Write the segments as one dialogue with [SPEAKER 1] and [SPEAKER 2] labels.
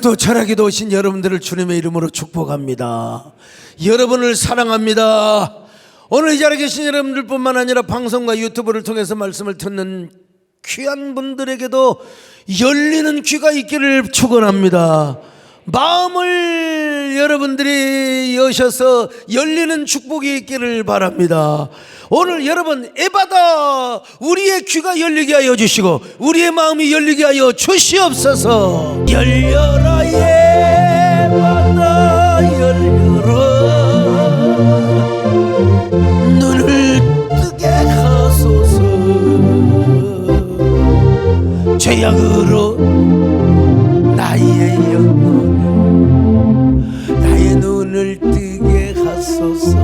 [SPEAKER 1] 새벽도 철학에도 오신 여러분들을 주님의 이름으로 축복합니다. 여러분을 사랑합니다. 오늘 이 자리에 계신 여러분들뿐만 아니라 방송과 유튜브를 통해서 말씀을 듣는 귀한 분들에게도 열리는 귀가 있기를 축원합니다. 마음을 여러분들이 여셔서 열리는 축복이 있기를 바랍니다. 오늘 여러분 에바다 우리의 귀가 열리게 하여 주시고 우리의 마음이 열리게 하여 주시옵소서. 열려라 에바다 열려라 눈을 뜨게 하소서. 죄악으로 나의 영혼을 나의 눈을 뜨게 하소서.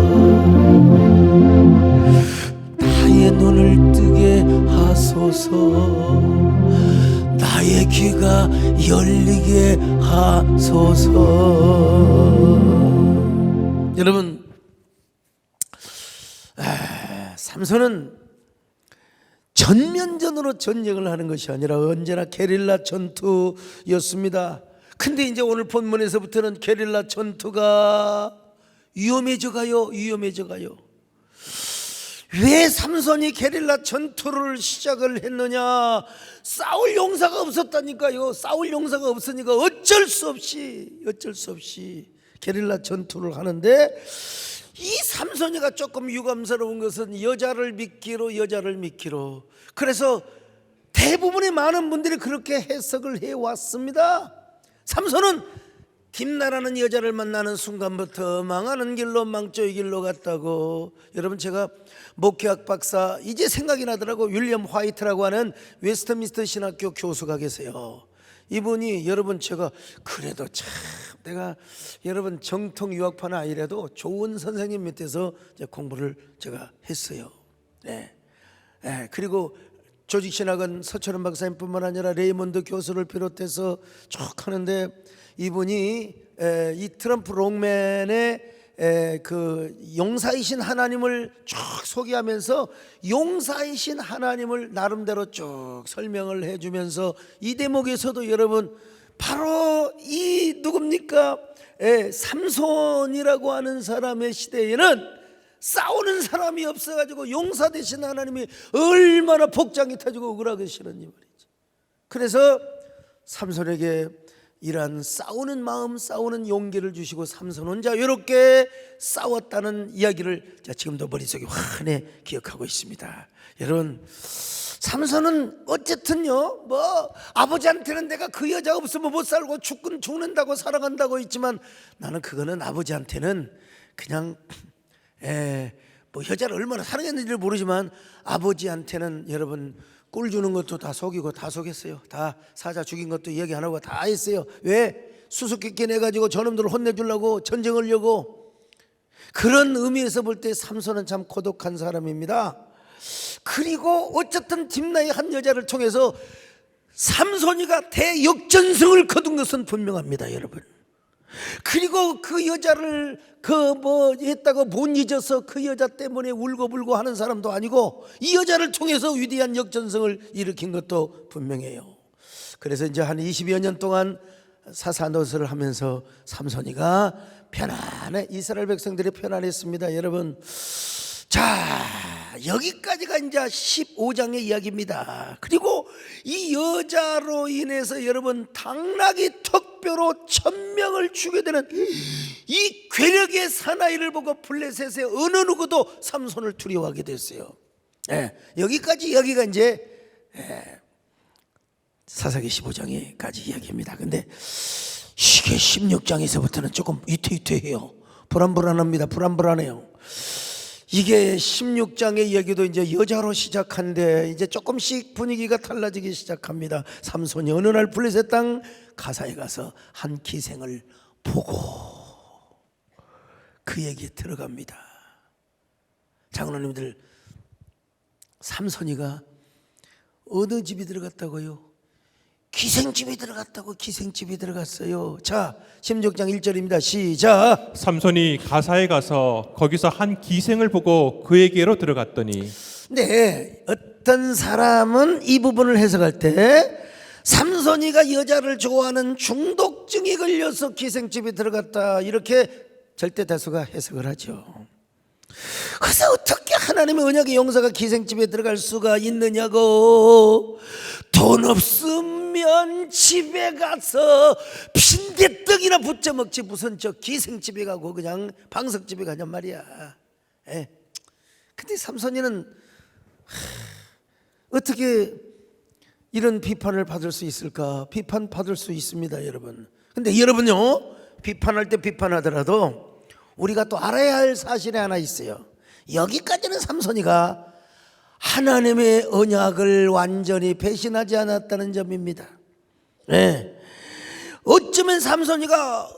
[SPEAKER 1] 나의 눈을 뜨게 하소서. 나의 귀가 열리게 하소서. 여러분, 삼손은 전면전으로 전쟁을 하는 것이 아니라 언제나 게릴라 전투였습니다. 근데 이제 오늘 본문에서부터는 게릴라 전투가 위험해져 가요. 왜 삼손이 게릴라 전투를 시작을 했느냐? 싸울 용사가 없었다니까요. 싸울 용사가 없으니까 어쩔 수 없이 게릴라 전투를 하는데, 이 삼손이가 조금 유감스러운 것은 여자를 믿기로. 그래서 대부분의 많은 분들이 그렇게 해석을 해왔습니다. 삼손은 김나라는 여자를 만나는 순간부터 망하는 길로 망조의 길로 갔다고. 여러분, 제가 목회학 박사, 이제 생각이 나더라고. 윌리엄 화이트라고 하는 웨스트민스터 신학교 교수가 계세요. 이분이, 여러분, 제가 그래도 참 내가 여러분 정통 유학파는 아니라도 좋은 선생님 밑에서 공부를 제가 했어요. 그리고 조직신학은 서철원 박사님뿐만 아니라 레이먼드 교수를 비롯해서 쭉 하는데, 이분이 이 트럼프 롱맨의 그 용사이신 하나님을 쭉 소개하면서 용사이신 하나님을 나름대로 쭉 설명을 해주면서 이 대목에서도 여러분 바로 이 누굽니까? 삼손이라고 하는 사람의 시대에는 싸우는 사람이 없어가지고 용사 되신 하나님이 얼마나 복장이 타지고 억울하시는지 말이죠. 그래서 삼손에게 이러한 싸우는 마음, 싸우는 용기를 주시고 삼손은 자 이렇게 싸웠다는 이야기를 지금도 머릿속에 환히 기억하고 있습니다. 여러분, 삼손은 어쨌든요, 뭐 아버지한테는 내가 그 여자 없으면 못 살고 죽는다고 살아간다고 했지만, 나는 그거는 아버지한테는 그냥 뭐 여자를 얼마나 사랑했는지를 모르지만 아버지한테는 여러분 꿀 주는 것도 다 속이고 다 속였어요. 다 사자 죽인 것도 얘기 안 하고 다 했어요. 왜? 수수께끼 내가지고 저놈들을 혼내주려고, 전쟁하려고. 그런 의미에서 볼 때 삼손은 참 고독한 사람입니다. 그리고 어쨌든 딥나의 한 여자를 통해서 삼손이가 대역전승을 거둔 것은 분명합니다, 여러분. 그리고 그 여자를 했다고 못 잊어서 그 여자 때문에 울고불고 하는 사람도 아니고, 이 여자를 통해서 위대한 역전승을 일으킨 것도 분명해요. 그래서 이제 한 20여 년 동안 사사노릇을 하면서 삼손이가 편안해, 이스라엘 백성들이 편안했습니다. 여러분, 자, 여기까지가 이제 15장의 이야기입니다. 그리고 이 여자로 인해서 여러분 당나귀 턱뼈로 1000명을 죽게 되는 이 괴력의 사나이를 보고 블레셋의 어느 누구도 삼손을 두려워하게 됐어요. 여기까지 여기가 이제 사사기 15장까지 이야기입니다. 근데 이게 16장에서부터는 조금 위태위태해요. 불안불안합니다. 불안불안해요. 이게 16장의 이야기도 이제 여자로 시작한데 이제 조금씩 분위기가 달라지기 시작합니다. 삼손이 어느 날 블레셋 땅 가사에 가서 한 기생을 보고 그 얘기에 들어갑니다. 장로님들, 삼손이가 어느 집이 들어갔다고요? 기생집이 들어갔다고. 기생집이 들어갔어요. 자, 16장 1절입니다. 시작.
[SPEAKER 2] 삼손이 가사에 가서 거기서 한 기생을 보고 그에게로 들어갔더니.
[SPEAKER 1] 네, 어떤 사람은 이 부분을 해석할 때 삼손이가 여자를 좋아하는 중독증이 걸려서 기생집에 들어갔다, 이렇게 절대다수가 해석을 하죠. 그래서 어떻게 하나님의 언약의 용사가 기생집에 들어갈 수가 있느냐고. 돈 없으면 집에 가서 빈대떡이나 부쳐 먹지, 무슨 저 기생집에 가고 그냥 방석집에 가냔 말이야. 근데 삼손이는 어떻게 이런 비판을 받을 수 있을까? 비판 받을 수 있습니다, 여러분. 근데 여러분요, 비판할 때 비판하더라도 우리가 또 알아야 할 사실이 하나 있어요. 여기까지는 삼손이가 하나님의 언약을 완전히 배신하지 않았다는 점입니다. 어쩌면 삼손이가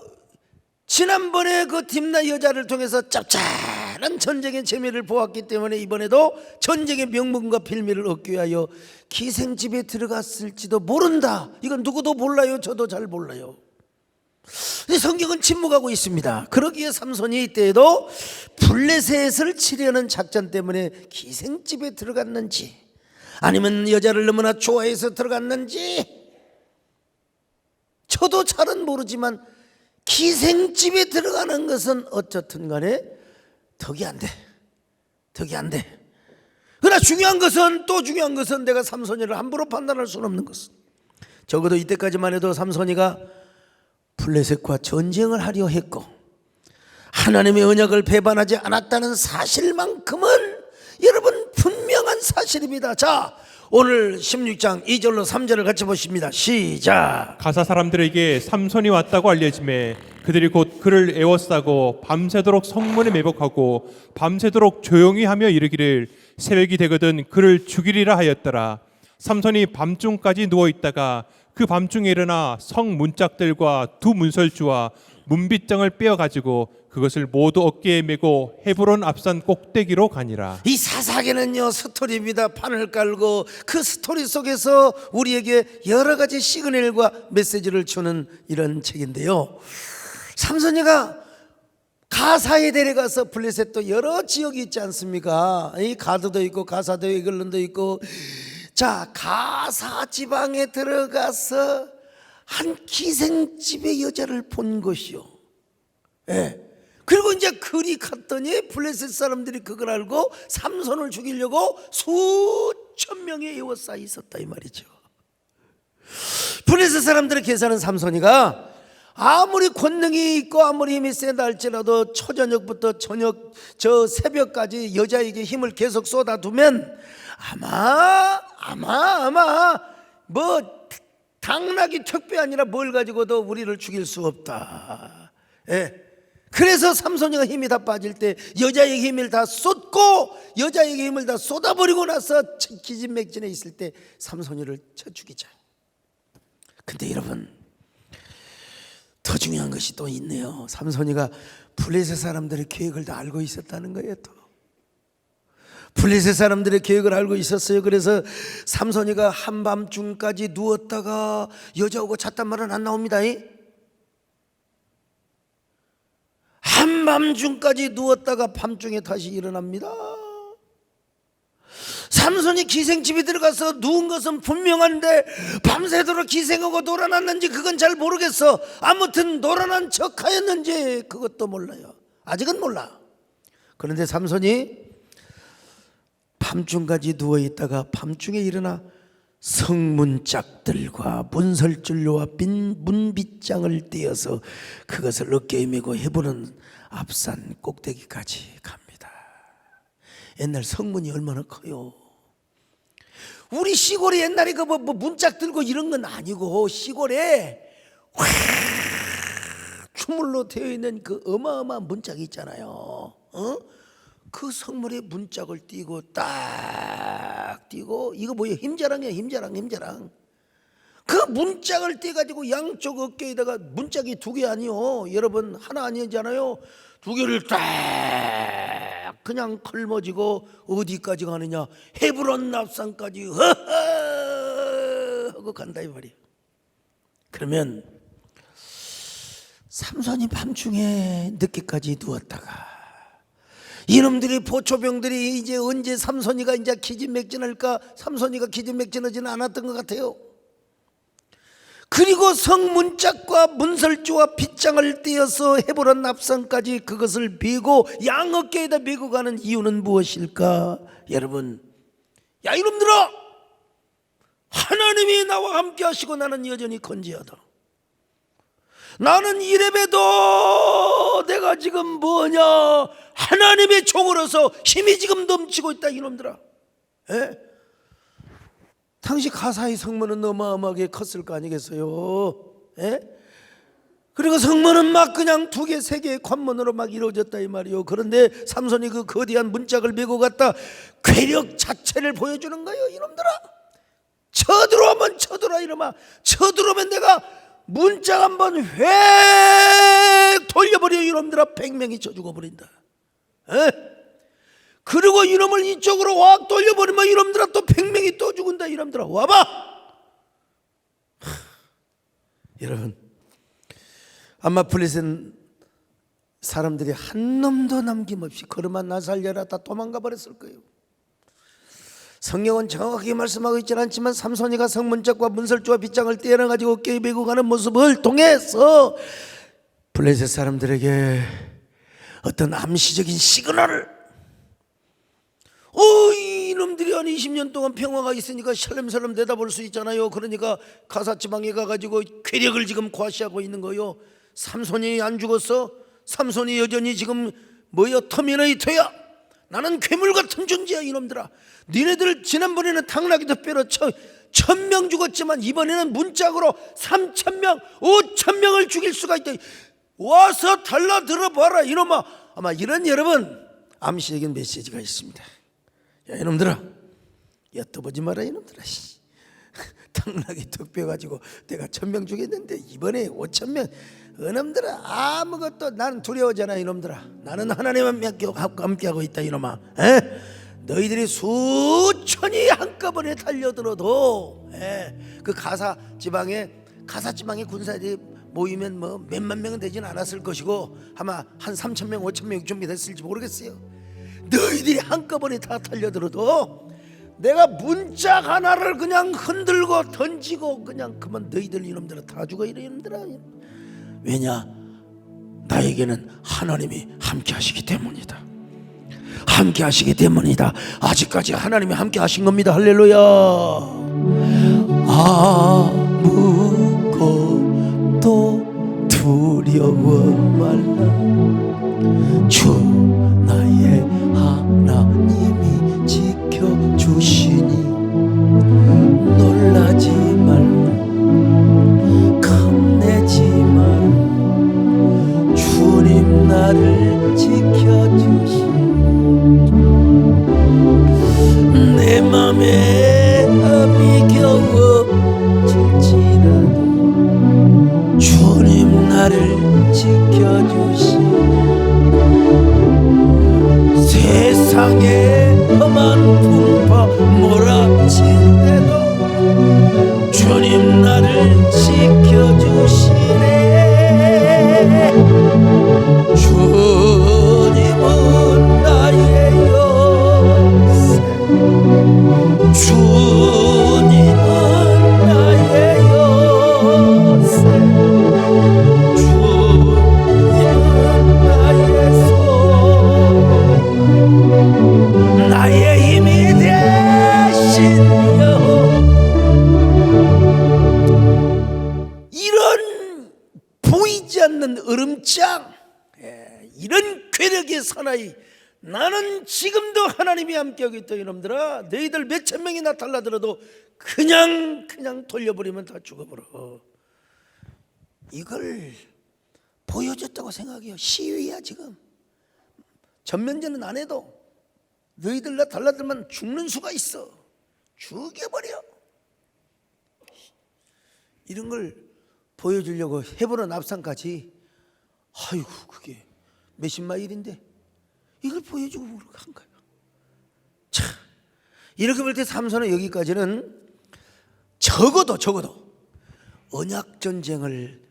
[SPEAKER 1] 지난번에 그 딥나 여자를 통해서 짭짤한 전쟁의 재미를 보았기 때문에 이번에도 전쟁의 명분과 빌미를 얻기 위하여 기생집에 들어갔을지도 모른다. 이건 누구도 몰라요. 저도 잘 몰라요. 성경은 침묵하고 있습니다. 그러기에 삼손이 이때에도 블레셋을 치려는 작전 때문에 기생집에 들어갔는지, 아니면 여자를 너무나 좋아해서 들어갔는지 저도 잘은 모르지만 기생집에 들어가는 것은 어쨌든 간에 덕이 안 돼. 그러나 중요한 것은 내가 삼손이를 함부로 판단할 수는 없는 것은, 적어도 이때까지만 해도 삼손이가 블레셋과 전쟁을 하려 했고 하나님의 언약을 배반하지 않았다는 사실만큼은 여러분 분명한 사실입니다. 자, 오늘 16장 2절로 3절을 같이 보십니다. 시작.
[SPEAKER 2] 가사 사람들에게 삼손이 왔다고 알려지매 그들이 곧 그를 애워싸고 밤새도록 성문에 매복하고 밤새도록 조용히 하며 이르기를 새벽이 되거든 그를 죽이리라 하였더라. 삼손이 밤중까지 누워있다가 그 밤중에 일어나 성 문짝들과 두 문설주와 문빗장을 빼어가지고 그것을 모두 어깨에 메고 헤브론 앞산 꼭대기로 가니라.
[SPEAKER 1] 이 사사기는요, 스토리입니다. 판을 깔고 그 스토리 속에서 우리에게 여러 가지 시그널과 메시지를 주는 이런 책인데요, 삼손이가 가사에 데려가서 블레셋도 여러 지역이 있지 않습니까? 이 가드도 있고 가사도 에글론도 있고. 자, 가사 지방에 들어가서 한 기생집의 여자를 본 것이요. 그리고 이제 그리 갔더니 블레셋 사람들이 그걸 알고 삼손을 죽이려고 수천 명의 에워싸 있었다, 이 말이죠. 블레셋 사람들의 계산은 삼손이가 아무리 권능이 있고 아무리 힘이 세다 할지라도 초저녁부터 저녁 저 새벽까지 여자에게 힘을 계속 쏟아두면 아마 뭐 당나귀 턱뼈 아니라 뭘 가지고도 우리를 죽일 수 없다. 그래서 삼손이가 힘이 다 빠질 때 여자에게 힘을 다 쏟고 여자에게 힘을 다 쏟아버리고 나서 기진맥진에 있을 때 삼손이를 쳐 죽이자. 근데 여러분, 더 중요한 것이 또 있네요. 삼손이가 블레셋 사람들의 계획을 다 알고 있었다는 거예요. 또 블레셋 사람들의 계획을 알고 있었어요. 그래서 삼손이가 한밤중까지 누웠다가 여자하고 잤단 말은 안 나옵니다. 한밤중까지 누웠다가 밤중에 다시 일어납니다. 삼손이 기생집에 들어가서 누운 것은 분명한데 밤새도록 기생하고 놀아났는지 그건 잘 모르겠어. 아무튼 놀아난 척하였는지 그것도 몰라요. 아직은 몰라. 그런데 삼손이 밤중까지 누워있다가 밤중에 일어나 성문짝들과 문설줄로와 문빗장을 떼어서 그것을 어깨에 메고 헤브론 앞산 꼭대기까지 갑니다. 옛날 성문이 얼마나 커요. 우리 시골에 옛날에 그 뭐 문짝 들고 이런 건 아니고 시골에 확 추물로 되어 있는 그 어마어마한 문짝이 있잖아요. 그 성문에 문짝을 띄고 딱 띄고, 이거 뭐예요? 힘자랑이야, 힘자랑. 그 문짝을 떼가지고 양쪽 어깨에다가 문짝이 두 개 아니요, 여러분, 하나 아니잖아요. 두 개를 딱 그냥 걸머지고 어디까지 가느냐? 헤브론 납산까지 하고 간다 이 말이에요. 그러면 삼손이 밤중에 늦게까지 누웠다가 이놈들이 보초병들이 이제 언제 삼손이가 이제 기진맥진할까? 삼손이가 기진맥진하지는 않았던 것 같아요. 그리고 성문짝과 문설주와 빗장을 떼어서 헤보론 앞산까지 그것을 메고 양어깨에다 메고 가는 이유는 무엇일까? 여러분, 야 이놈들아, 하나님이 나와 함께 하시고 나는 여전히 건재하다. 나는 이래봬도 내가 지금 뭐냐, 하나님의 종으로서 힘이 지금 넘치고 있다 이놈들아. 당시 가사의 성문은 어마어마하게 컸을 거 아니겠어요? 그리고 성문은 막 그냥 2개, 3개의 관문으로 막 이루어졌다 이 말이요. 그런데 삼손이 그 거대한 문짝을 메고 갔다 괴력 자체를 보여주는 거예요. 이놈들아, 쳐들어오면 쳐들어와 이놈아. 쳐들어오면 내가 문짝 한번 획 돌려버려 이놈들아. 100명이 쳐 죽어버린다. 그리고 이놈을 이쪽으로 확 돌려버리면 이놈들아 또 100명이 또 죽은다. 이놈들아 와봐. 여러분, 아마 블레셋 사람들이 한 놈도 남김없이 걸음만 나 살려라 다 도망가 버렸을 거예요. 성경은 정확하게 말씀하고 있지는 않지만 삼손이가 성문짝과 문설주와 빗장을 떼어내 가지고 어깨에 메고 가는 모습을 통해서 블레셋 사람들에게 어떤 암시적인 시그널을, 이놈들이 한 20년 동안 평화가 있으니까 샬렘살렘 내다볼 수 있잖아요. 그러니까 가사 지방에 가가지고 괴력을 지금 과시하고 있는 거요. 삼손이 안 죽었어? 삼손이 여전히 지금 뭐야, 터미네이터야. 나는 괴물 같은 존재야 이놈들아. 니네들 지난번에는 당나귀도 빼러 1000명 죽었지만 이번에는 문짝으로 3000명 5000명을 죽일 수가 있다. 와서 달라들어 봐라 이놈아. 아마 이런 여러분 암시적인 메시지가 있습니다. 야 이놈들아, 엿떠보지 마라 이놈들아. 당나귀 턱 빼가지고 내가 1000명 죽였는데 이번에 5000명. 이놈들아 아무것도, 나는 두려워하잖아 이놈들아. 나는 하나님만 함께하고 있다 이놈아. 너희들이 수천이 한꺼번에 달려들어도 그 가사 지방에 군사들이 모이면 뭐 몇만 명은 되진 않았을 것이고 아마 한 3000명 5000명 정도 됐을지 모르겠어요. 너희들이 한꺼번에 다 달려들어도 내가 문짝 하나를 그냥 흔들고 던지고 그냥 그만 너희들 이놈들아 다 죽어 이놈들아. 왜냐? 나에게는 하나님이 함께 하시기 때문이다. 함께 하시기 때문이다. 아직까지 하나님이 함께 하신 겁니다. 할렐루야. 아무것도 두려워 말라. 주 나의 하나님이 지켜주시니 놀라지 말라. 겁내지 말라. 주님 나를 지켜주시니 내 맘에 암이 겨워질지라도 주님 나를 지켜주시니 세상에 험한 풍파 몰아칠 때도 주님 나를 지켜주시네. 주님은 나의 요새, 주님은 나의 요새, 주님은 나의 손, 나의 힘이 되신 여호와. 이런 보이지 않는 얼음장, 이런 괴력의 사나이, 나는 지금도 하나님이 함께하고 있다 이놈들아. 너희들 몇천 명이나 달라들어도 그냥 돌려버리면 다 죽어버려. 이걸 보여줬다고 생각해요. 시위야 지금. 전면전은 안 해도 너희들 나 달라들면 죽는 수가 있어. 죽여버려. 이런 걸 보여주려고 헤브론 앞산까지, 아이고 그게 몇십 마일인데 이걸 보여주고 한 거예요. 참, 이렇게 볼 때 삼손은 여기까지는 적어도 언약 전쟁을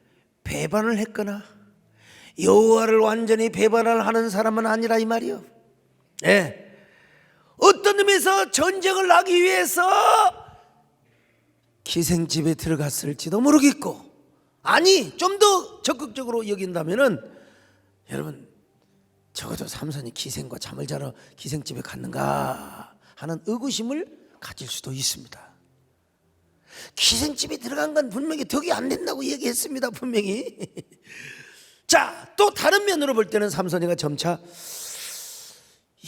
[SPEAKER 1] 배반을 했거나 여호와를 완전히 배반을 하는 사람은 아니라 이 말이요. 어떤 의미에서 전쟁을 하기 위해서 기생집에 들어갔을지도 모르겠고, 아니 좀 더 적극적으로 여긴다면은 여러분 적어도 삼손이 기생과 잠을 자러 기생집에 갔는가 하는 의구심을 가질 수도 있습니다. 기생집에 들어간 건 분명히 덕이 안 된다고 얘기했습니다. 분명히. 자, 또 다른 면으로 볼 때는 삼손이가 점차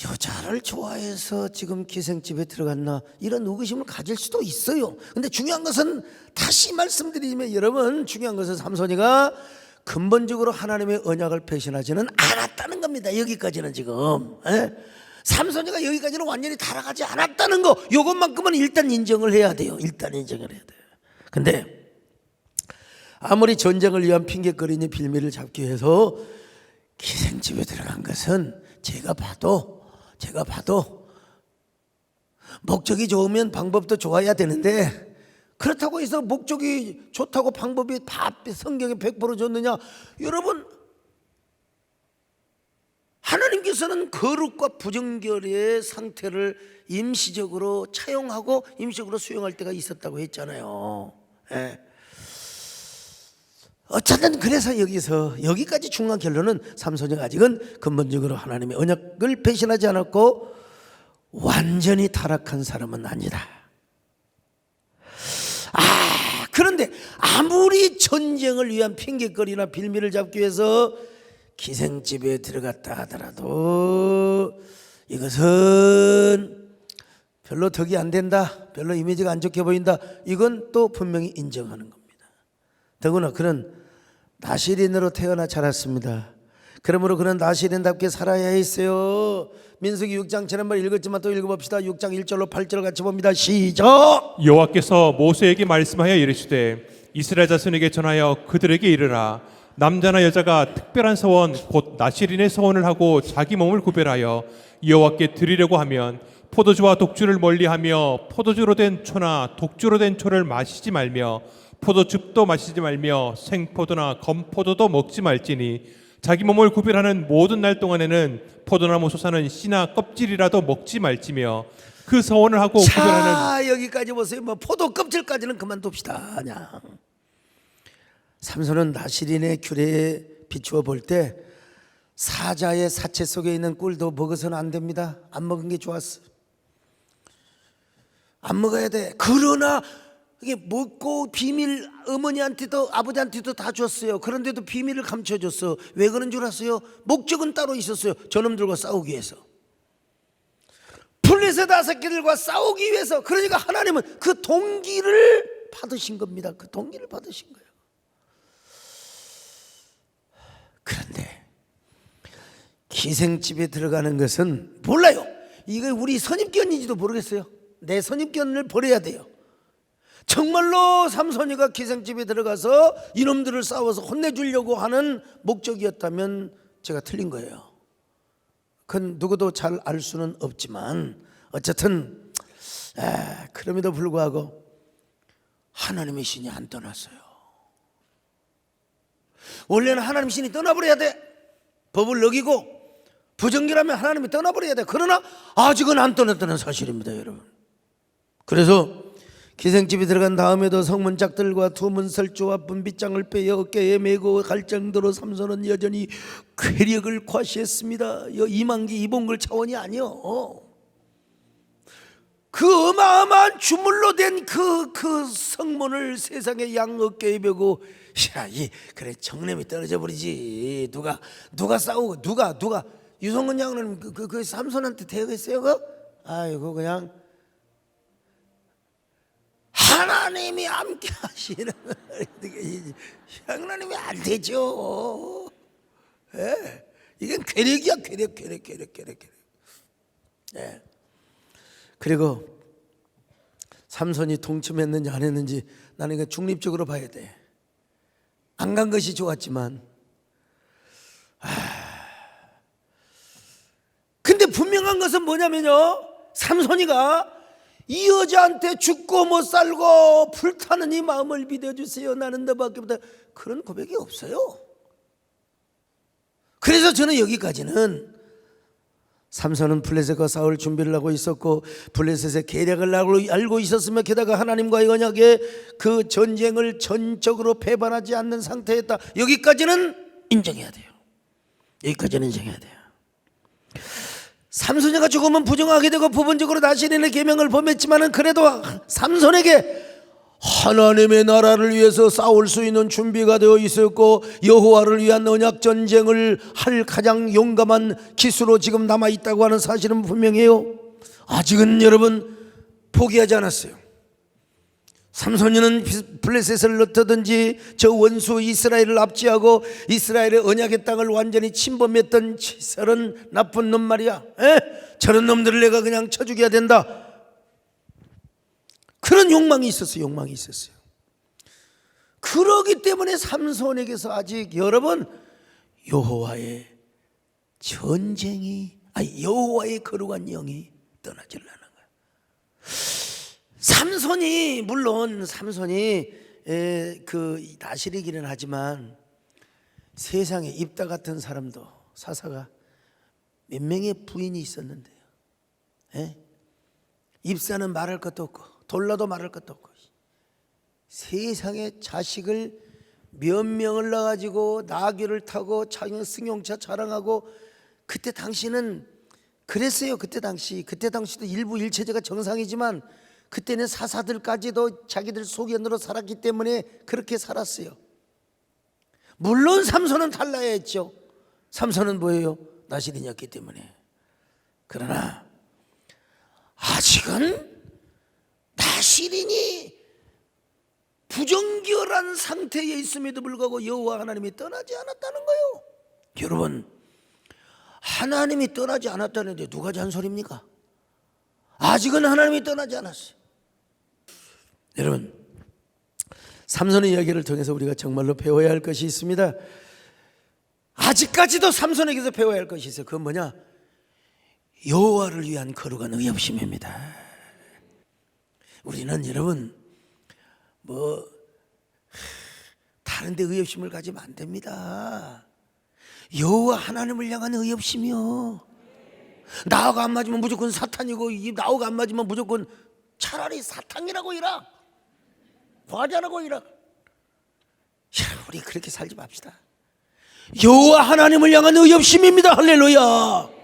[SPEAKER 1] 여자를 좋아해서 지금 기생집에 들어갔나 이런 의구심을 가질 수도 있어요. 근데 중요한 것은 다시 말씀드리면 여러분, 중요한 것은 삼손이가 근본적으로 하나님의 언약을 배신하지는 않았다는 겁니다. 여기까지는 지금 삼손이가 여기까지는 완전히 타락하지 않았다는 거, 이것만큼은 일단 인정을 해야 돼요. 일단 인정을 해야 돼요. 근데 아무리 전쟁을 위한 핑계거리니 빌미를 잡기 위해서 기생집에 들어간 것은 제가 봐도 목적이 좋으면 방법도 좋아야 되는데, 그렇다고 해서 목적이 좋다고 방법이 다 성경에 100% 줬느냐? 여러분, 하나님께서는 거룩과 부정결의 상태를 임시적으로 차용하고 임시적으로 수용할 때가 있었다고 했잖아요. 어쨌든 그래서 여기까지 중요한 결론은 삼손이가 아직은 근본적으로 하나님의 언약을 배신하지 않았고 완전히 타락한 사람은 아니다. 그런데 아무리 전쟁을 위한 핑계거리나 빌미를 잡기 위해서 기생집에 들어갔다 하더라도 이것은 별로 덕이 안 된다, 별로 이미지가 안 좋게 보인다, 이건 또 분명히 인정하는 겁니다. 더구나 그는 나실인으로 태어나 자랐습니다. 그러므로 그는 나실인답게 살아야 했어요. 민수기 6장 지난번 읽었지만 또 읽어봅시다. 6장 1절로 8절 같이 봅니다. 시작.
[SPEAKER 2] 여호와께서 모세에게 말씀하여 이르시되 이스라엘 자손에게 전하여 그들에게 이르라. 남자나 여자가 특별한 서원 곧 나실인의 서원을 하고 자기 몸을 구별하여 여호와께 드리려고 하면 포도주와 독주를 멀리하며 포도주로 된 초나 독주로 된 초를 마시지 말며 포도즙도 마시지 말며 생포도나 검포도도 먹지 말지니 자기 몸을 구별하는 모든 날 동안에는 포도나무 솟아는 씨나 껍질이라도 먹지 말지며 그 서원을 하고 구별하는.
[SPEAKER 1] 자, 여기까지 보세요. 뭐 포도 껍질까지는 그만둡시다. 그냥 삼손은 나실인의 규례에 비추어 볼 때 사자의 사체 속에 있는 꿀도 먹어서는 안 됩니다. 안 먹은 게 좋았어. 안 먹어야 돼. 그러나 이게 먹고 비밀 어머니한테도 아버지한테도 다 줬어요. 그런데도 비밀을 감춰줬어. 왜 그런 줄 아세요? 목적은 따로 있었어요. 저놈들과 싸우기 위해서, 블레셋 아사끼들과 싸우기 위해서. 그러니까 하나님은 그 동기를 받으신 겁니다. 그 동기를 받으신 거예요. 그런데 기생집에 들어가는 것은 몰라요. 이거 우리 선입견인지도 모르겠어요. 내 선입견을 버려야 돼요. 정말로 삼손이가 기생집에 들어가서 이놈들을 싸워서 혼내주려고 하는 목적이었다면 제가 틀린 거예요. 그건 누구도 잘 알 수는 없지만 어쨌든 그럼에도 불구하고 하나님의 신이 안 떠났어요. 원래는 하나님 신이 떠나버려야 돼. 법을 어기고 부정결하면 하나님이 떠나버려야 돼. 그러나 아직은 안 떠났다는 사실입니다, 여러분. 그래서 기생집에 들어간 다음에도 성문짝들과 두문설주와 분빗장을 빼어 어깨에 메고 갈 정도로 삼손은 여전히 괴력을 과시했습니다. 이만기 이봉글 차원이 아니요. 그 어마어마한 주물로 된 그 성문을 세상의 양 어깨에 메고, 그래 정lem이 떨어져 버리지. 누가 싸우고 누가 유성근 양은 그 삼손한테 대응했어요? 아이고 그냥 하나님이 함께 하시는 하나님이 안 되죠. 이건 괴력이야, 괴력. 그리고 삼손이 동침했는지 안 했는지 나는 이거 중립적으로 봐야 돼. 안 간 것이 좋았지만, 근데 분명한 것은 뭐냐면요, 삼손이가 이 여자한테 죽고 못 살고 불타는 이 마음을 믿어주세요, 나는 너밖에 없다, 그런 고백이 없어요. 그래서 저는 여기까지는 삼손은 블레셋과 싸울 준비를 하고 있었고 블레셋의 계략을 알고 있었으며 게다가 하나님과의 언약에 그 전쟁을 전적으로 배반하지 않는 상태였다. 여기까지는 인정해야 돼요. 여기까지는 인정해야 돼요. 삼손이가 죽으면 부정하게 되고 부분적으로 나시린의 계명을 범했지만은 그래도 삼손에게 하나님의 나라를 위해서 싸울 수 있는 준비가 되어 있었고 여호와를 위한 언약 전쟁을 할 가장 용감한 기수로 지금 남아 있다고 하는 사실은 분명해요. 아직은 여러분 포기하지 않았어요. 삼손이는 블레셋을 어떠든지 저 원수 이스라엘을 압제하고 이스라엘의 언약의 땅을 완전히 침범했던 저런 나쁜 놈 말이야. 저런 놈들을 내가 그냥 쳐 죽여야 된다. 그런 욕망이 있었어요. 욕망이 있었어요. 그러기 때문에 삼손에게서 아직 여러분 여호와의 전쟁이 여호와의 거룩한 영이 떠나질 않은 거예요. 삼손이 물론 그 나실이기는 하지만 세상에 입다 같은 사람도 사사가 몇 명의 부인이 있었는데요. 입사는 말할 것도 없고 돌라도 말할 것도 없고 세상에 자식을 몇 명을 낳아가지고 나귀를 타고 승용차 자랑하고 그때 당시는 그랬어요. 그때 당시도 일부 일체제가 정상이지만 그때는 사사들까지도 자기들 소견으로 살았기 때문에 그렇게 살았어요. 물론 삼손은 달라야 했죠. 삼손은 뭐예요? 나실인이었기 때문에. 그러나 아직은 나실인이 부정결한 상태에 있음에도 불구하고 여호와 하나님이 떠나지 않았다는 거예요. 여러분, 하나님이 떠나지 않았다는데 누가 잔소리입니까? 아직은 하나님이 떠나지 않았어요. 여러분, 삼손의 이야기를 통해서 우리가 정말로 배워야 할 것이 있습니다. 아직까지도 삼손에게서 배워야 할 것이 있어요. 그건 뭐냐? 여호와를 위한 거룩한 의협심입니다. 우리는 여러분 다른 데 의협심을 가지면 안 됩니다. 여호와 하나님을 향한 의협심이요. 나하고 안 맞으면 무조건 사탄이고 나하고 안 맞으면 무조건 차라리 사탄이라고 이라 과자라고 이라. 우리 그렇게 살지 맙시다. 여호와 하나님을 향한 의협심입니다. 할렐루야.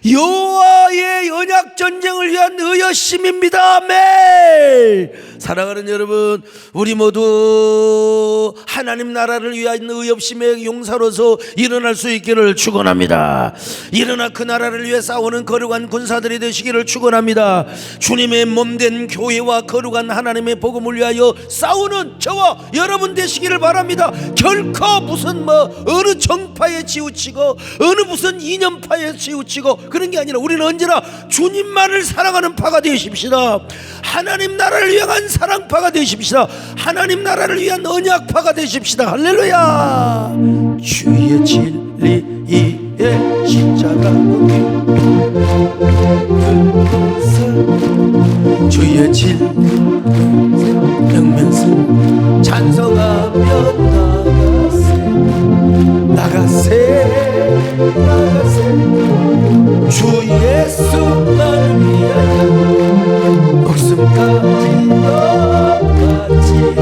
[SPEAKER 1] 여호와의 언약 전쟁을 위한 의협심입니다. 아멘. 사랑하는 여러분, 우리 모두 하나님 나라를 위한 의협심의 용사로서 일어날 수 있기를 축원합니다. 일어나 그 나라를 위해 싸우는 거룩한 군사들이 되시기를 축원합니다. 주님의 몸된 교회와 거룩한 하나님의 복음을 위하여 싸우는 저와 여러분 되시기를 바랍니다. 결코 무슨 어느 정파에 치우치고 어느 무슨 이념파에 치우치고 그런 게 아니라 우리는 언제나 주님만을 사랑하는 파가 되십시다. 하나님 나라를 향한 사랑파가 되십시다. 하나님 나라를 위한 언약파가 되십시다. 할렐루야. 주의 진리 이에 십자가 주의 진리 명면서 찬송하며 나가세 주 예수 나를 위하여 목숨까지 바치고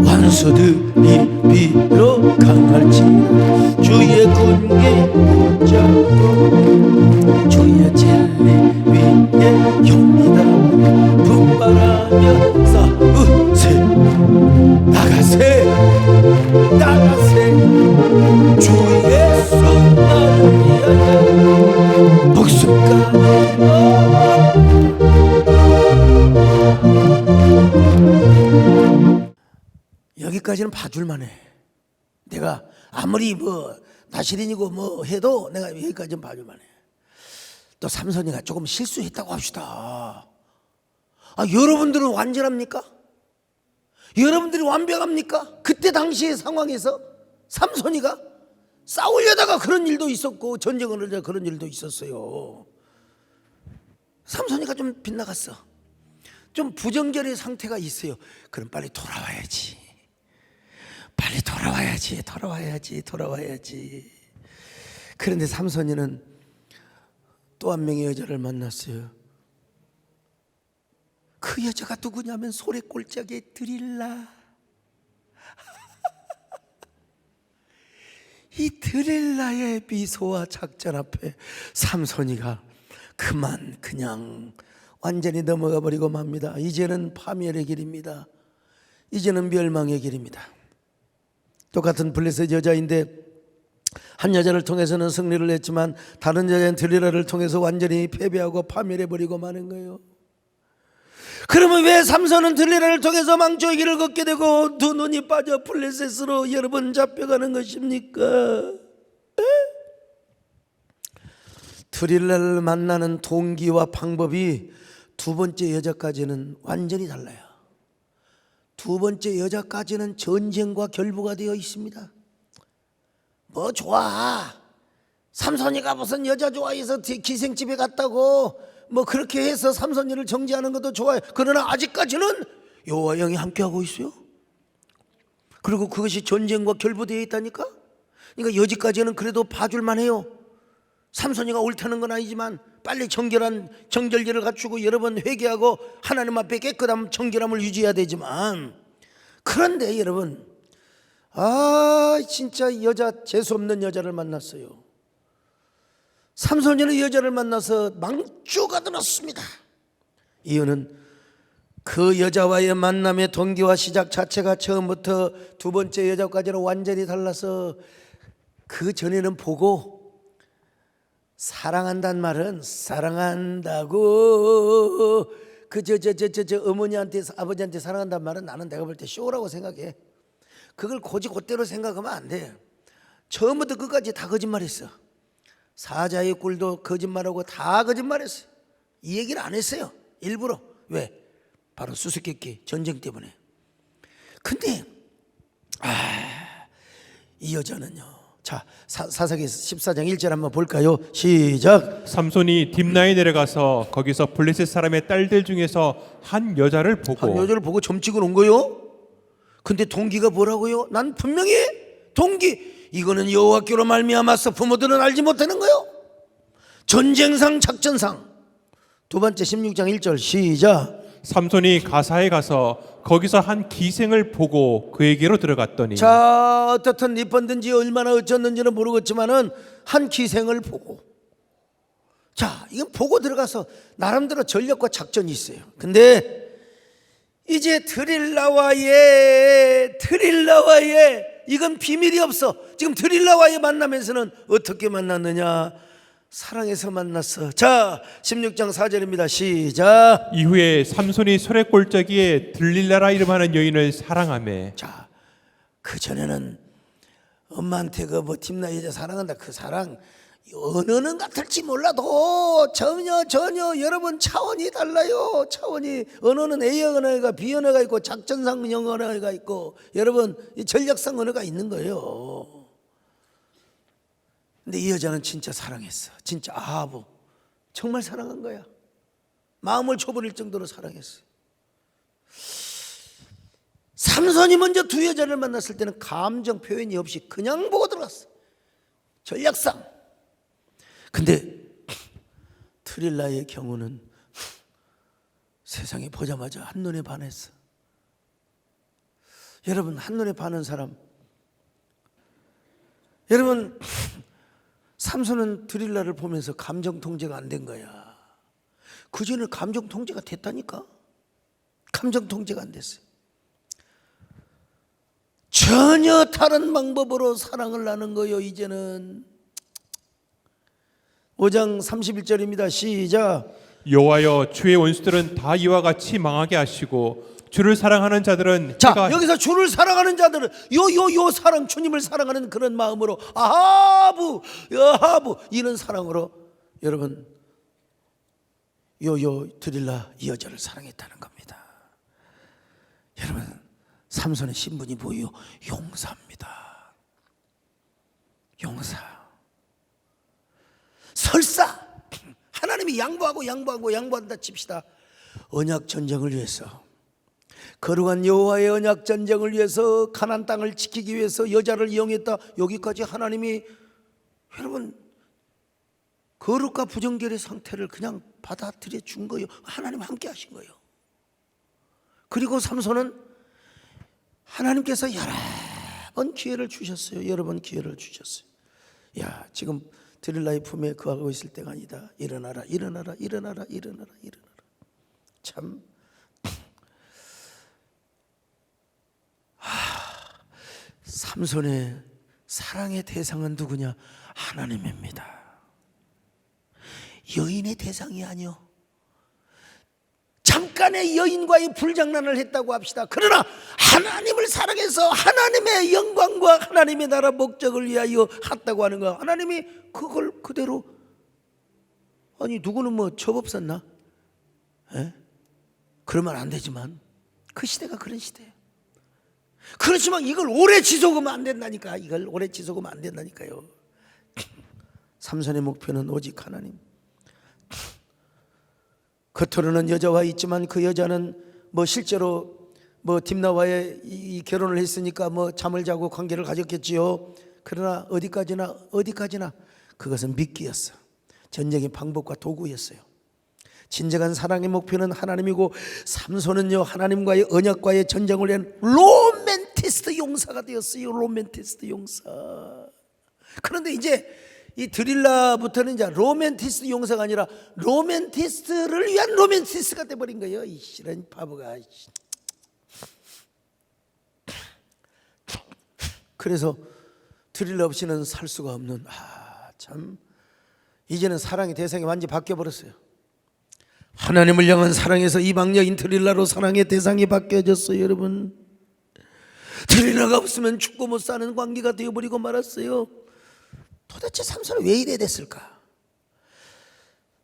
[SPEAKER 1] 원수들이 비로 강할지 주의 군계 붙잡고 주의 진리 위에 용기다 분발하며 싸우세 나가세 주 예수 나를 위하여 목숨까지 여기까지는 봐줄만 해. 내가 아무리 나실인이고 해도 내가 여기까지는 봐줄만 해. 또 삼손이가 조금 실수했다고 합시다. 여러분들은 완전합니까? 여러분들이 완벽합니까? 그때 당시의 상황에서 삼손이가 싸우려다가 그런 일도 있었고 전쟁을 하려다 그런 일도 있었어요. 삼손이가 좀 빗나갔어. 좀 부정절의 상태가 있어요. 그럼 빨리 돌아와야지. 그런데 삼손이는 또 한 명의 여자를 만났어요. 그 여자가 누구냐면 소래골짜기의 드릴라. 이 드릴라의 미소와 작전 앞에 삼손이가 그냥 완전히 넘어가 버리고 맙니다. 이제는 파멸의 길입니다. 이제는 멸망의 길입니다. 똑같은 블레셋 여자인데 한 여자를 통해서는 승리를 했지만 다른 여자인 드릴라를 통해서 완전히 패배하고 파멸해버리고 마는 거예요. 그러면 왜 삼손은 드릴라를 통해서 망조의 길을 걷게 되고 두 눈이 빠져 블레셋으로 여러분 잡혀가는 것입니까? 드릴라를 만나는 동기와 방법이 두 번째 여자까지는 완전히 달라요. 두 번째 여자까지는 전쟁과 결부가 되어 있습니다. 뭐 좋아, 삼손이가 무슨 여자 좋아해서 기생집에 갔다고 뭐 그렇게 해서 삼손이를 정죄하는 것도 좋아요. 그러나 아직까지는 여호와 영이 함께하고 있어요. 그리고 그것이 전쟁과 결부되어 있다니까. 그러니까 여지까지는 그래도 봐줄만 해요. 삼손이가 옳다는 건 아니지만 빨리 정결기를 갖추고 여러 번 회개하고 하나님 앞에 깨끗함 정결함을 유지해야 되지만, 그런데 여러분, 진짜 여자, 재수없는 여자를 만났어요. 삼손이는 여자를 만나서 망조가 들었습니다. 이유는 그 여자와의 만남의 동기와 시작 자체가 처음부터 두 번째 여자까지는 완전히 달라서, 그 전에는 보고 사랑한다는 말은 사랑한다고 어머니한테 아버지한테 사랑한다는 말은 나는 내가 볼 때 쇼라고 생각해. 그걸 곧대로 생각하면 안 돼. 처음부터 끝까지 다 거짓말했어. 사자의 꿀도 거짓말하고 다 거짓말했어요. 이 얘기를 안 했어요. 일부러. 왜? 바로 수수께끼 전쟁 때문에. 근데 이 여자는요. 자, 사사기 14장 1절 한번 볼까요? 시작.
[SPEAKER 2] 삼손이 딥나에 내려가서 거기서 블레셋 사람의 딸들 중에서 한 여자를 보고
[SPEAKER 1] 점찍어 놓은 거요. 근데 동기가 뭐라고요? 난 분명히 동기, 이거는 여호와께로 말미암아서 부모들은 알지 못하는 거요. 전쟁상 작전상. 두 번째 16장 1절 시작.
[SPEAKER 2] 삼손이 가사에 가서 거기서 한 기생을 보고 그에게로 들어갔더니,
[SPEAKER 1] 자, 어떻든 이뻤든지 얼마나 어쩌는지는 모르겠지만은 한 기생을 보고, 자, 이건 보고 들어가서 나름대로 전략과 작전이 있어요. 근데 이제 드릴라와의 이건 비밀이 없어. 지금 드릴라와의 만나면서는 어떻게 만났느냐? 사랑해서 만났어. 자, 16장 4절입니다. 시작.
[SPEAKER 2] 이후에 삼손이 소래골짜기에 들릴라라 이름하는 여인을 사랑하매.
[SPEAKER 1] 자, 그 전에는 엄마한테 그 뭐 딥나 여자 사랑한다, 그 사랑 언어는 같을지 몰라도 전혀 여러분 차원이 달라요. 차원이, 언어는 A형 언어가 B 언어가 있고 작전상 언어가 있고 여러분 이 전략상 언어가 있는 거예요. 근데 이 여자는 진짜 사랑했어. 진짜 아하부 정말 사랑한 거야. 마음을 줘버릴 정도로 사랑했어요. 삼손이 먼저 두 여자를 만났을 때는 감정 표현이 없이 그냥 보고 들어갔어. 전략상. 근데 트릴라의 경우는 세상에 보자마자 한눈에 반했어. 여러분, 한눈에 반한 사람, 여러분, 삼손은 드릴라를 보면서 감정 통제가 안 된 거야. 그 전에 감정 통제가 됐다니까. 감정 통제가 안 됐어요. 전혀 다른 방법으로 사랑을 하는 거예요. 이제는 5장 31절입니다. 시작.
[SPEAKER 2] 여호와여, 주의 원수들은 다 이와 같이 망하게 하시고 주를 사랑하는 자들은,
[SPEAKER 1] 자, 여기서 주를 사랑하는 자들은 요 사랑, 주님을 사랑하는 그런 마음으로 아하부 이런 사랑으로 여러분 드릴라 이 여자를 사랑했다는 겁니다. 여러분, 삼손의 신분이 뭐예요? 용사입니다. 용사. 설사 하나님이 양보한다 칩시다. 언약 전쟁을 위해서, 거룩한 여호와의 언약 전쟁을 위해서, 가나안 땅을 지키기 위해서 여자를 이용했다. 여기까지 하나님이 여러분 거룩과 부정결의 상태를 그냥 받아들여 준 거예요. 하나님 함께 하신 거예요. 그리고 삼손은 하나님께서 여러 번 기회를 주셨어요. 여러 번 기회를 주셨어요. 야, 지금 드릴라의 품에 거하고 있을 때가 아니다. 일어나라, 일어나라, 일어나라, 일어나라, 일어나라. 참, 삼손의 사랑의 대상은 누구냐? 하나님입니다. 여인의 대상이 아니요. 잠깐의 여인과의 불장난을 했다고 합시다. 그러나 하나님을 사랑해서 하나님의 영광과 하나님의 나라 목적을 위하여 했다고 하는 거야. 하나님이 그걸 그대로, 아니 누구는 뭐 접없었나? 그러면 안 되지만 그 시대가 그런 시대예요. 그렇지만 이걸 오래 지속하면 안 된다니까. 이걸 오래 지속하면 안 된다니까요. 삼손의 목표는 오직 하나님. 겉으로는 여자와 있지만 그 여자는 뭐 실제로 뭐 딥나와의 이 결혼을 했으니까 뭐 잠을 자고 관계를 가졌겠지요. 그러나 어디까지나 그것은 미끼였어. 전쟁의 방법과 도구였어요. 진정한 사랑의 목표는 하나님이고 삼손은요 하나님과의 언약과의 전쟁을 위한 로맨티스트 용사가 되었어요. 로맨티스트 용사. 그런데 이제 이 드릴라부터는 이제 로맨티스트 용사가 아니라 로맨티스트를 위한 로맨티스트가 돼버린 거예요. 이 이런 바보가. 그래서 드릴라 없이는 살 수가 없는, 참 이제는 사랑의 대상이 완전히 바뀌어버렸어요. 하나님을 향한 사랑에서 이방 여인 드릴라로 사랑의 대상이 바뀌어졌어요. 여러분, 드릴라가 없으면 죽고 못 사는 관계가 되어버리고 말았어요. 도대체 삼손은 왜 이래 됐을까?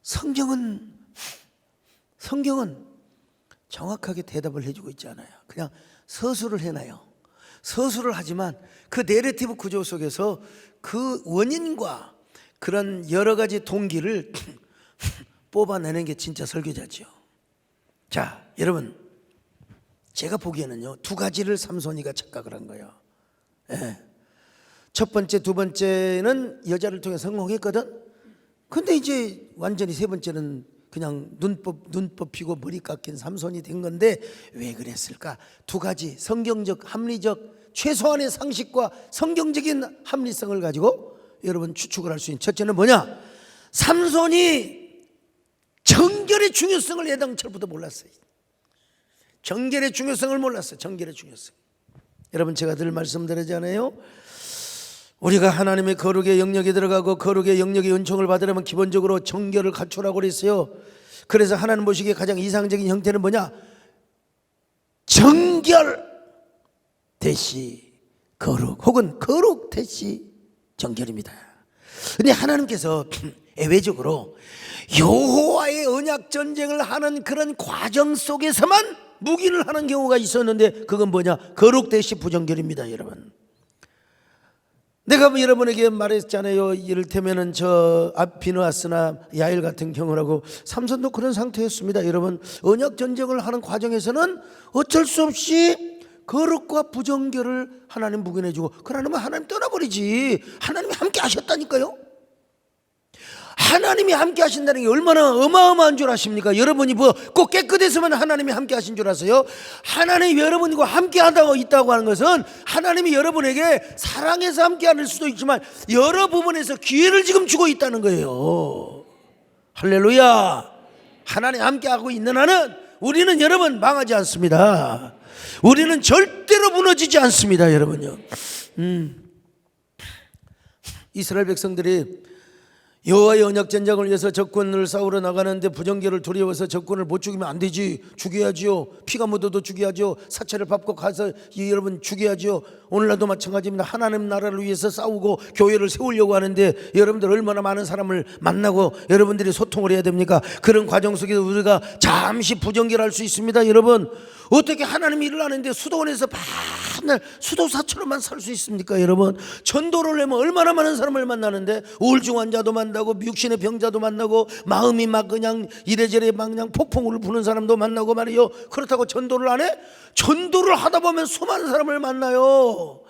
[SPEAKER 1] 성경은 정확하게 대답을 해주고 있지 않아요. 그냥 서술을 해놔요. 서술을 하지만 그 내러티브 구조 속에서 그 원인과 그런 여러 가지 동기를 뽑아내는 게 진짜 설교자죠. 자, 여러분, 제가 보기에는요 두 가지를 삼손이가 착각을 한 거예요. 첫 번째, 두 번째는 여자를 통해 성공했거든. 근데 이제 완전히 세 번째는 그냥 눈 뽑히고 머리 깎인 삼손이 된 건데 왜 그랬을까? 두 가지 성경적, 합리적, 최소한의 상식과 성경적인 합리성을 가지고 여러분 추측을 할 수 있는. 첫째는 뭐냐? 삼손이 정결의 중요성을 예당철부터 몰랐어요. 정결의 중요성을 몰랐어요. 정결의 중요성. 여러분, 제가 늘 말씀드리잖아요. 우리가 하나님의 거룩의 영역에 들어가고 거룩의 영역의 은총을 받으려면 기본적으로 정결을 갖추라고 그랬어요. 그래서 하나님 보시기에 가장 이상적인 형태는 뭐냐? 정결 대시 거룩, 혹은 거룩 대시 정결입니다. 근데 하나님께서 예외적으로 여호와의 언약 전쟁을 하는 그런 과정 속에서만 묵인을 하는 경우가 있었는데 그건 뭐냐? 거룩 대시 부정결입니다. 여러분, 내가 뭐 여러분에게 말했잖아요. 이를테면은 저 비느하스나 야엘 같은 경우라고. 삼손도 그런 상태였습니다. 여러분, 언약 전쟁을 하는 과정에서는 어쩔 수 없이 거룩과 부정결을 하나님 묵인해 주고, 그러면 하나님 떠나버리지. 하나님이 함께 하셨다니까요. 하나님이 함께 하신다는 게 얼마나 어마어마한 줄 아십니까? 여러분이 뭐 꼭 깨끗해서만 하나님이 함께 하신 줄 아세요? 하나님이 여러분과 함께 하다고 있다고 하는 것은 하나님이 여러분에게 사랑해서 함께 할 수도 있지만 여러 부분에서 기회를 지금 주고 있다는 거예요. 할렐루야. 하나님 함께 하고 있는 한은 우리는 여러분 망하지 않습니다. 우리는 절대로 무너지지 않습니다. 여러분요. 이스라엘 백성들이 여호와의 언약 전쟁을 위해서 적군을 싸우러 나가는데 부정결을 두려워서 적군을 못 죽이면 안 되지. 죽여야지요. 피가 묻어도 죽여야죠. 사체를 밟고 가서 여러분 죽여야죠. 오늘날도 마찬가지입니다. 하나님 나라를 위해서 싸우고 교회를 세우려고 하는데 여러분들 얼마나 많은 사람을 만나고 여러분들이 소통을 해야 됩니까? 그런 과정 속에서 우리가 잠시 부정결할 수 있습니다. 여러분, 어떻게 하나님이 일을 하는데 수도원에서 맨날 수도사처럼만 살 수 있습니까 여러분? 전도를 하면 얼마나 많은 사람을 만나는데, 우울증 환자도 만나고 육신의 병자도 만나고 마음이 막 그냥 이래저래 막 그냥 폭풍우를 부는 사람도 만나고 말이요. 그렇다고 전도를 안 해? 전도를 하다 보면 수많은 사람을 만나요.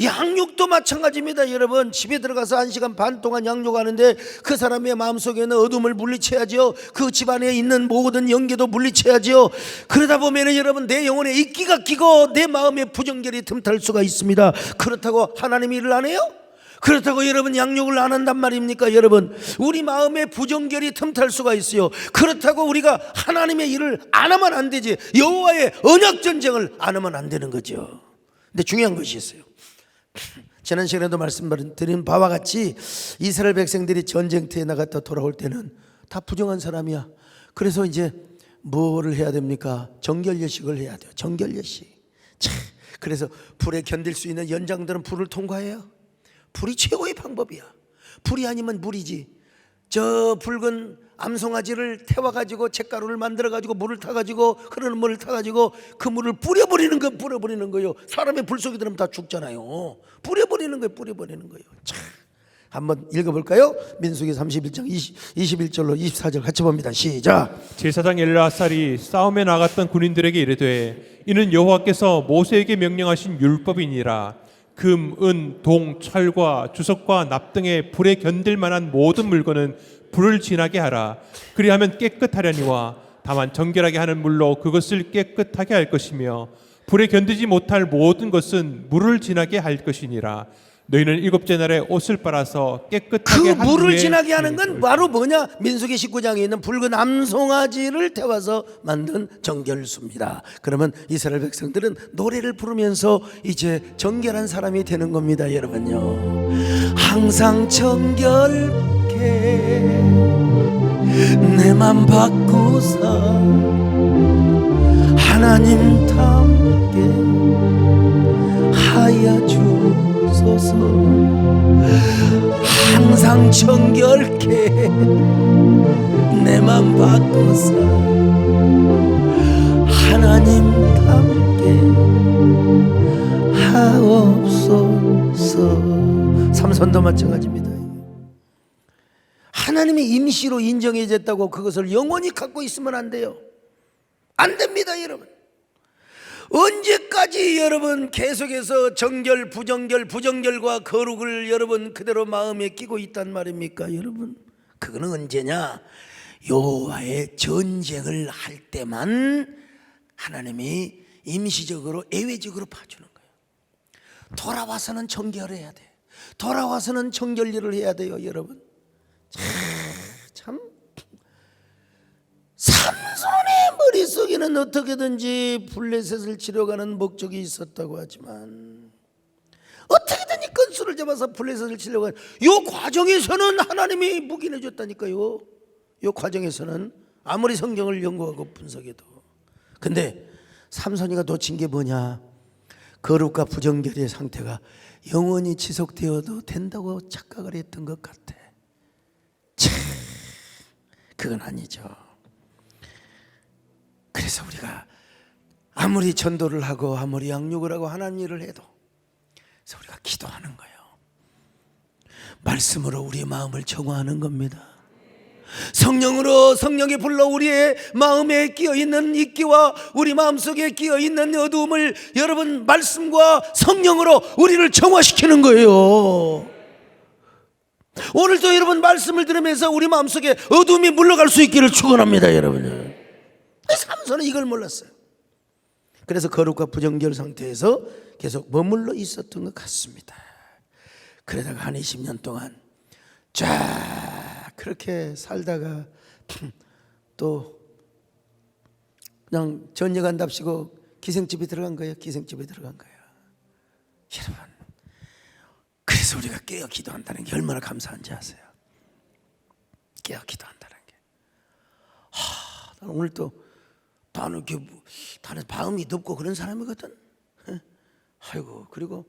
[SPEAKER 1] 양육도 마찬가지입니다 여러분. 집에 들어가서 1시간 반 동안 양육하는데 그 사람의 마음속에 있는 어둠을 물리쳐야죠. 그 집안에 있는 모든 연계도 물리쳐야죠. 그러다 보면 여러분, 내 영혼에 이끼가 끼고 내 마음에 부정결이 틈탈 수가 있습니다. 그렇다고 하나님이 일을 안 해요? 그렇다고 여러분 양육을 안 한단 말입니까 여러분? 우리 마음에 부정결이 틈탈 수가 있어요. 그렇다고 우리가 하나님의 일을 안 하면 안 되지. 여호와의 언약 전쟁을 안 하면 안 되는 거죠. 근데 중요한 것이 있어요. 지난 시간에도 말씀드린 바와 같이 이스라엘 백성들이 전쟁터에 나갔다 돌아올 때는 다 부정한 사람이야. 그래서 이제 뭐를 해야 됩니까? 정결예식을 해야 돼요. 정결예식. 그래서 불에 견딜 수 있는 연장들은 불을 통과해요. 불이 최고의 방법이야. 불이 아니면 물이지. 저 붉은 암송아지를 태워가지고 잿가루를 만들어가지고 물을 타가지고, 흐르는 물을 타가지고 그 물을 뿌려버리는 거예요. 사람의 불 속에 들으면 다 죽잖아요. 뿌려버리는 거예요. 참. 한번 읽어볼까요? 민수기 31장 21절로 24절 같이 봅니다. 시작.
[SPEAKER 2] 제사장 엘르아살이 싸움에 나갔던 군인들에게 이르되 이는 여호와께서 모세에게 명령하신 율법이니라. 금, 은, 동, 철과 주석과 납 등의 불에 견딜 만한 모든 물건은 불을 지나게 하라. 그리하면 깨끗하려니와 다만 정결하게 하는 물로 그것을 깨끗하게 할 것이며 불에 견디지 못할 모든 것은 물을 지나게 할 것이니라. 너희는 일곱째 날에 옷을 빨아서 깨끗하게 한
[SPEAKER 1] 물을
[SPEAKER 2] 후에
[SPEAKER 1] 지나게 하는 건 바로 뭐냐? 민수기 19장에 있는 붉은 암송아지를 태워서 만든 정결수입니다. 그러면 이스라엘 백성들은 노래를 부르면서 이제 정결한 사람이 되는 겁니다 여러분요. 항상 정결케 내 맘 바꾸사 하나님답게 하여 주소서. 항상 정결케 내 맘 바꾸사 하나님답게 하옵소서. 삼손도 마찬가지입니다. 하나님이 임시로 인정해졌다고 그것을 영원히 갖고 있으면 안 돼요. 안 됩니다 여러분. 언제까지 여러분 계속해서 정결, 부정결과 거룩을 여러분 그대로 마음에 끼고 있단 말입니까 여러분? 그거는 언제냐? 여호와의 전쟁을 할 때만 하나님이 임시적으로 예외적으로 봐주는 거예요. 돌아와서는 정결해야 돼. 돌아와서는 정결일을 해야 돼요 여러분. 참 삼손의 머릿속에는 어떻게든지 블레셋을 치려가는 목적이 있었다고 하지만 어떻게든 이 건수를 잡아서 블레셋을 치려고 하는 이 과정에서는 하나님이 묵인해 줬다니까요. 이 과정에서는 아무리 성경을 연구하고 분석해도. 근데 삼손이가 놓친 게 뭐냐? 거룩과 부정결의 상태가 영원히 지속되어도 된다고 착각을 했던 것 같아. 참, 그건 아니죠. 그래서 우리가 아무리 전도를 하고 아무리 양육을 하고 하나님 일을 해도 그래서 우리가 기도하는 거예요. 말씀으로 우리의 마음을 정화하는 겁니다. 성령으로, 성령이 불러 우리의 마음에 끼어있는 이끼와 우리 마음속에 끼어있는 어두움을 여러분 말씀과 성령으로 우리를 정화시키는 거예요. 오늘도 여러분 말씀을 들으면서 우리 마음속에 어두움이 물러갈 수 있기를 축원합니다 여러분. 삼손은 이걸 몰랐어요. 그래서 거룩과 부정결 상태에서 계속 머물러 있었던 것 같습니다. 그러다가 한 20년 동안 쫙 그렇게 살다가 또 그냥 전역한답시고 기생집에 들어간 거예요. 기생집에 들어간 거예요. 여러분, 그래서 우리가 깨어 기도한다는 게 얼마나 감사한지 아세요? 깨어 기도한다는 게. 오늘 또 나는 마음이 덥고 그런 사람이거든. 아이고, 그리고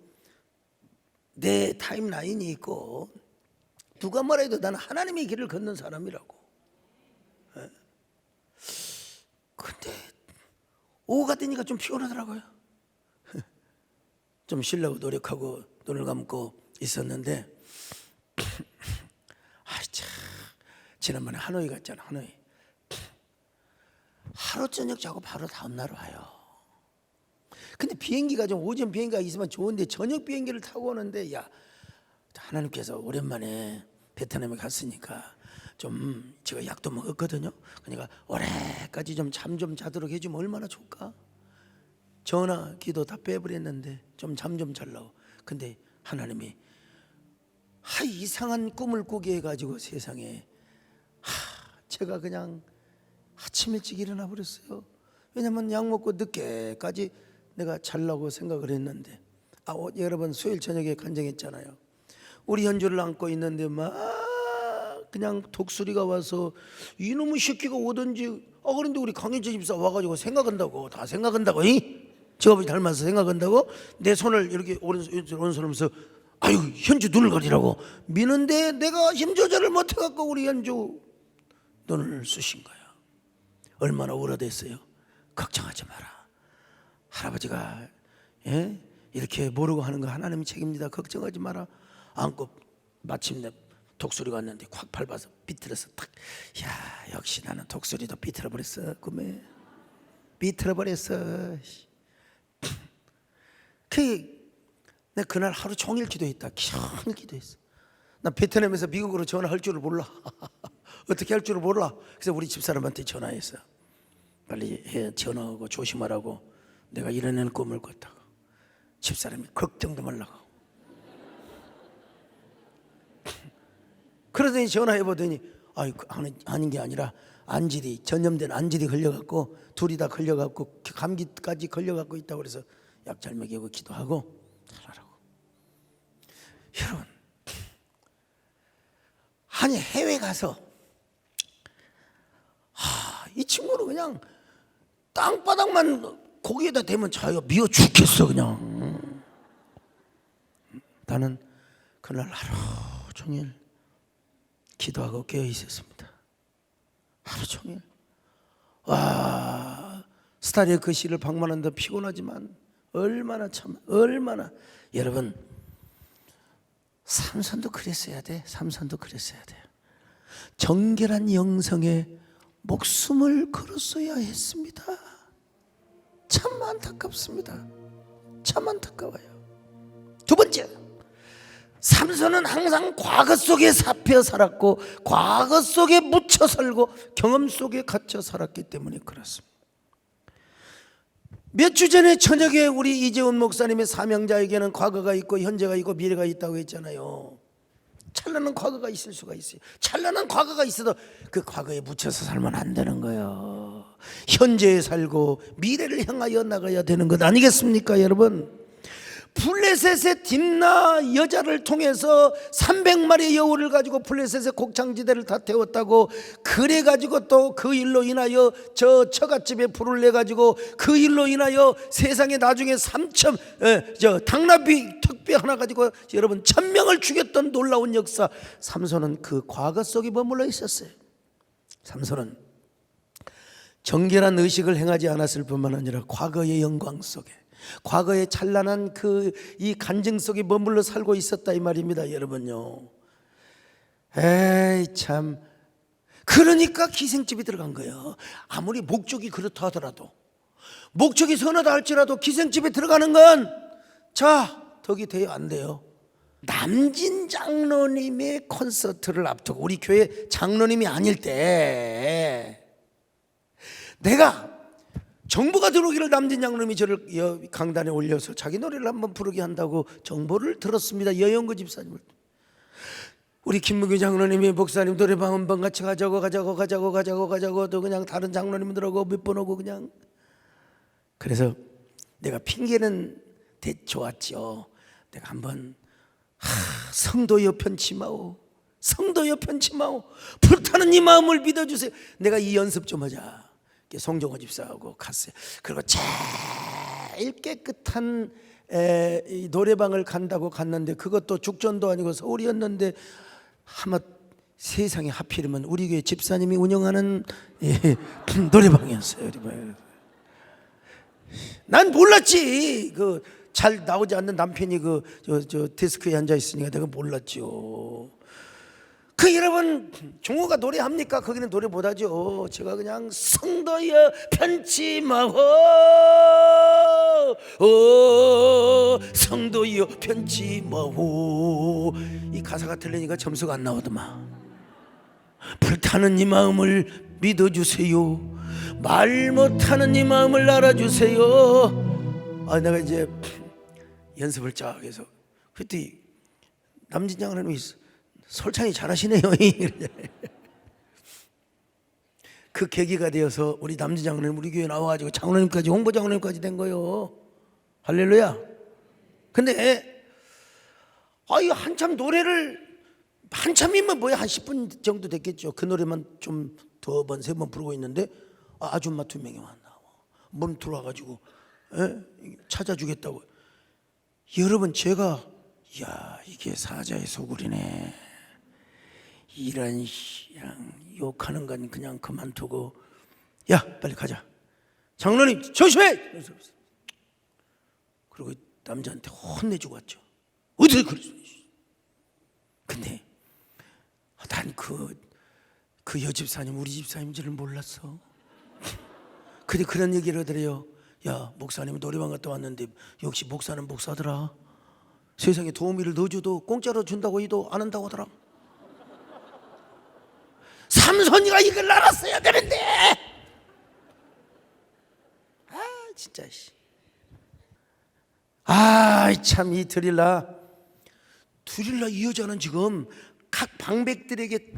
[SPEAKER 1] 내 타임라인이 있고 누가 말해도 나는 하나님의 길을 걷는 사람이라고. 근데 오후가 되니까 좀 피곤하더라고요. 좀 쉬려고 노력하고 눈을 감고 있었는데 참 지난번에 하노이 갔잖아. 하노이 하루 저녁 자고 바로 다음날 와요. 근데 비행기가 좀 오전 비행기가 있으면 좋은데 저녁 비행기를 타고 오는데 야 하나님께서 오랜만에 베트남에 갔으니까 좀 제가 약도 먹었거든요. 그러니까 오래까지 좀 잠 좀 자도록 해주면 얼마나 좋을까. 전화 기도 다 빼버렸는데 좀 잠 좀 자려고. 근데 하나님이 이상한 꿈을 꾸게 해가지고 세상에 제가 그냥 아침 일찍 일어나 버렸어요. 왜냐면 약 먹고 늦게까지 내가 자려고 생각을 했는데 여러분 수요일 저녁에 간증했잖아요. 우리 현주를 안고 있는데 막 그냥 독수리가 와서 이놈의 새끼가 오든지 그런데 우리 강현재 집사 와가지고 생각한다고 다 생각한다고 저 아버지 닮아서 생각한다고 내 손을 이렇게 오른손을 하면서 아유 현주 눈을 가리라고 미는데 내가 힘 조절을 못해갖고 우리 현주 눈을 쑤신 거야. 얼마나 울어댔어요. 걱정하지 마라. 할아버지가 이렇게 모르고 하는 거 하나님이 책임집니다. 걱정하지 마라. 안고 마침내 독수리가 왔는데 콱 밟아서 비틀어서 탁. 야 역시 나는 독수리도 비틀어버렸어. 꿈에 비틀어버렸어. 내가 그날 하루 종일 기도했다. 기도를 기도했어. 나 베트남에서 미국으로 전화할 줄을 몰라. 어떻게 할 줄을 몰라. 그래서 우리 집사람한테 전화했어. 빨리 전화하고 조심하라고. 내가 이런 꿈을 꿨다고. 집사람이 걱정도 말라고. 그러더니 전화해보더니 아닌 게 아니라 안질이 전염된 안질이 걸려갖고 둘이 다 걸려갖고 감기까지 걸려갖고 있다고 그래서 약 잘 먹이고 기도하고 하라고. 여러분 해외 가서 이 친구는 그냥 땅바닥만 고기에다 대면 자기가 미워 죽겠어 그냥. 나는 그날 하루 종일 기도하고 깨어 있었습니다. 하루 종일. 스타리의 그 시를 방문한다 피곤하지만 얼마나 여러분 삼손도 그랬어야 돼. 삼손도 그랬어야 돼. 정결한 영성에 목숨을 걸었어야 했습니다. 참 안타깝습니다. 참 안타까워요. 두 번째, 삼손은 항상 과거 속에 잡혀 살았고 과거 속에 묻혀 살고 경험 속에 갇혀 살았기 때문에 그렇습니다. 몇 주 전에 저녁에 우리 이재훈 목사님의 사명자에게는 과거가 있고 현재가 있고 미래가 있다고 했잖아요. 찬란한 과거가 있을 수가 있어요. 찬란한 과거가 있어도 그 과거에 묻혀서 살면 안 되는 거예요. 현재에 살고 미래를 향하여 나가야 되는 것 아니겠습니까 여러분? 블레셋의 딥나 여자를 통해서 300마리의 여우를 가지고 블레셋의 곡창지대를 다 태웠다고 그래가지고 또 그 일로 인하여 저 처갓집에 불을 내가지고 그 일로 인하여 세상에 나중에 당나귀 특배 하나 가지고 여러분 1000명을 죽였던 놀라운 역사. 삼손은 그 과거 속에 머물러 있었어요. 삼손은 정결한 의식을 행하지 않았을 뿐만 아니라 과거의 영광 속에 과거의 찬란한 이 간증 속에 머물러 살고 있었다 이 말입니다 여러분요. 에이 참. 그러니까 기생집에 들어간 거예요. 아무리 목적이 그렇다 하더라도 목적이 선하다 할지라도 기생집에 들어가는 건 덕이 돼요 안 돼요? 남진 장로님의 콘서트를 앞두고 우리 교회 장로님이 아닐 때 내가 정보가 들어오기를 남진 장로님이 저를 강단에 올려서 자기 노래를 한번 부르게 한다고 정보를 들었습니다. 여영구 집사님을. 우리 김무규 장로님이 목사님 노래방 한번 같이 가자고 또 그냥 다른 장로님들하고 몇 번 오고 그냥. 그래서 내가 핑계는 좋았죠. 내가 한번 성도여 편치마오 불타는 이 마음을 믿어주세요. 내가 이 연습 좀 하자. 송정호 집사하고 갔어요. 그리고 제일 깨끗한 이 노래방을 간다고 갔는데 그것도 죽전도 아니고 서울이었는데 아마 세상에 하필이면 우리 교회 집사님이 운영하는 노래방이었어요. 난 몰랐지. 잘 나오지 않는 남편이 저 데스크에 앉아 있으니까 내가 몰랐죠. 여러분 종호가 노래합니까? 거기는 노래 못하죠. 제가 그냥 성도여 편치 마오, 성도여 편치 마오. 이 가사가 들리니까 점수가 안 나오더만. 불타는 이 마음을 믿어주세요. 말 못하는 이 마음을 알아주세요. 내가 이제 연습을 쫙 해서 그때 남진 장로님이 솔창이 잘하시네요. 그 계기가 되어서 우리 남진 장로님 우리 교회 나와가지고 장로님까지 홍보 장로님까지 된 거예요. 할렐루야. 근데 한참 노래를 한참이면 뭐야 한 10분 정도 됐겠죠. 그 노래만 좀 2번 3번 부르고 있는데 아줌마 2명이 나와. 문 들어와가지고 찾아주겠다고. 여러분 제가 이게 사자의 소굴이네. 이런 욕하는 건 그냥 그만두고 빨리 가자. 장로님 조심해. 그리고 남자한테 혼내주고 왔죠. 어떻게 그랬어? 근데 난 그 여집사님 우리 집사님인 줄을 몰랐어. 근데 그런 얘기를 하더래요. 목사님 노래방 갔다 왔는데 역시 목사는 목사더라. 세상에 도우미를 넣어줘도 공짜로 준다고 해도 안 한다고 하더라. 삼손이가 이걸 알았어야 되는데. 진짜 참 이 드릴라 이 여자는 지금 각 방백들에게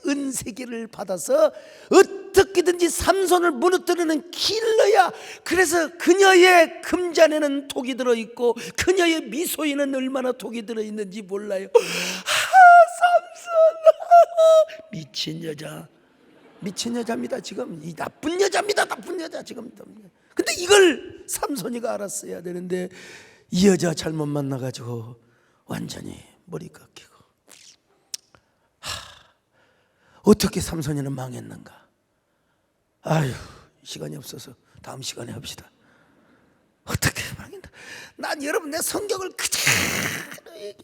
[SPEAKER 1] 1100은세기를 받아서 어떻게든지 삼손을 무너뜨리는 킬러야. 그래서 그녀의 금잔에는 독이 들어있고 그녀의 미소에는 얼마나 독이 들어있는지 몰라요. 삼손 미친 여자입니다. 지금 이 나쁜 여자입니다. 나쁜 여자 지금. 근데 이걸 삼손이가 알았어야 되는데 이 여자 잘못 만나가지고 완전히 머리 깎이고. 어떻게 삼손이는 망했는가? 시간이 없어서 다음 시간에 합시다. 어떻게 망했나? 난 여러분 내 성경을 그대로 얘기해.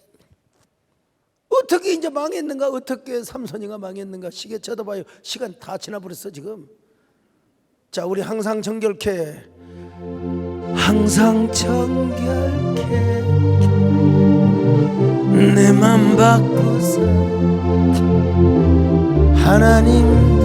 [SPEAKER 1] 어떻게 이제 망했는가? 어떻게 삼손이가 망했는가? 시계 쳐다봐요. 시간 다 지나버렸어 지금. 자, 우리 항상 정결케, 항상 정결케 내 맘 바꾸사 하나님